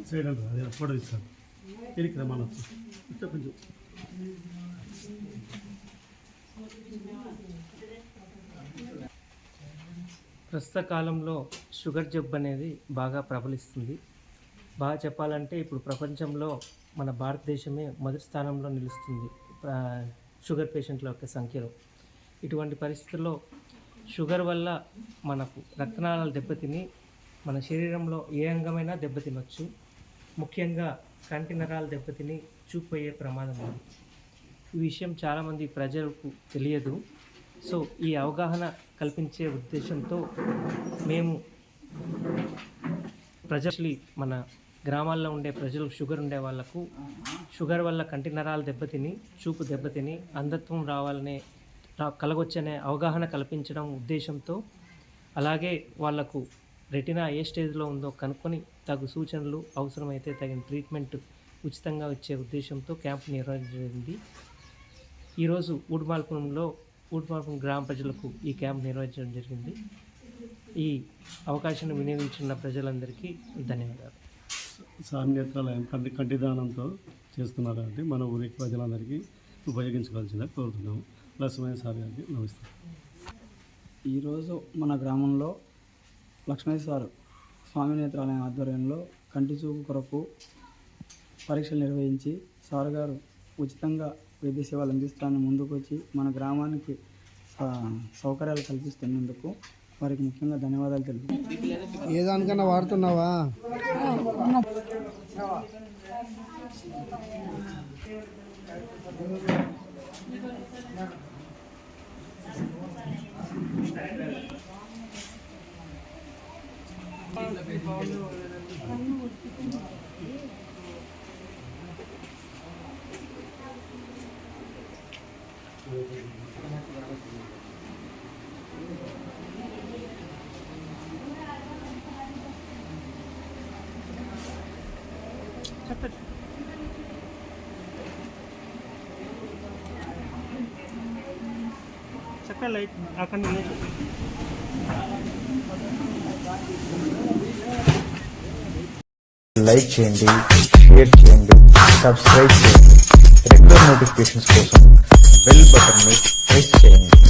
Side అంటారు అదే photo ఇస్తాను తిరిగి రమ్మని కొంచెం ప్రస్తుత కాలంలో షుగర్ జబ్బు అనేది బాగా ప్రబలిస్తుంది. బాగా చెప్పాలంటే ఇప్పుడు ప్రపంచంలో మన భారతదేశమే మొదటి స్థానంలో నిలుస్తుంది షుగర్ పేషెంట్ల యొక్క సంఖ్యలో. ఇటువంటి పరిస్థితుల్లో షుగర్ వల్ల మనకు రక్తనాళాలు దెబ్బతిని మన శరీరంలో ఏ అంగమైనా దెబ్బతినొచ్చు. ముఖ్యంగా కంటి నరాలు దెబ్బతిని చూపు అయ్యే ప్రమాదం ఉంది. ఈ విషయం చాలామంది ప్రజలకు తెలియదు. సో ఈ అవగాహన కల్పించే ఉద్దేశంతో మేము మన గ్రామాల్లో ఉండే ప్రజలు షుగర్ ఉండే వాళ్ళకు షుగర్ వల్ల కంటి నరాలు దెబ్బతిని చూపు దెబ్బతిని అంధత్వం కలగొచ్చనే అవగాహన కల్పించడం ఉద్దేశంతో, అలాగే వాళ్లకు రెటినా ఏ స్టేజ్లో ఉందో కనుక్కొని తగు సూచనలు అవసరమైతే తగిన ట్రీట్మెంట్ ఉచితంగా ఇచ్చే ఉద్దేశంతో క్యాంప్ నిర్వహించింది. ఈరోజు ఊడ్మాల్పురం గ్రామ ప్రజలకు ఈ క్యాంప్ నిర్వహించడం జరిగింది. ఈ అవకాశాన్ని వినియోగించిన ప్రజలందరికీ ధన్యవాదాలు. సామ్యత్రాలయం కంటిదానంతో చేస్తున్నారు కాబట్టి మన ఊరికి ప్రజలందరికీ ఉపయోగించుకోవాల్సిందిగా కోరుతున్నాము. లక్ష్మయ్య సార్ గారికి నమస్తే. ఈరోజు మన గ్రామంలో లక్ష్మయ్య సార్ స్వామి నేత్రాలయం ఆధ్వర్యంలో కంటి చూపు కొరకు పరీక్షలు నిర్వహించి సార్ గారు ఉచితంగా వైద్య సేవలు అందిస్తానని ముందుకు వచ్చి మన గ్రామానికి సౌకర్యాలు కల్పిస్తున్నందుకు వారికి ముఖ్యంగా ధన్యవాదాలు తెలుపుతున్నాను. ఏ దానికన్నా వాడుతున్నావా? చక్కగా లైట్ అక్కడ లైక్ చేయండి, షేర్ చేయండి, సబ్స్క్రైబ్ చేయండి. రెగ్యులర్ నోటిఫికేషన్స్ కోసం బెల్ బటన్ని ప్రెస్ చేయండి.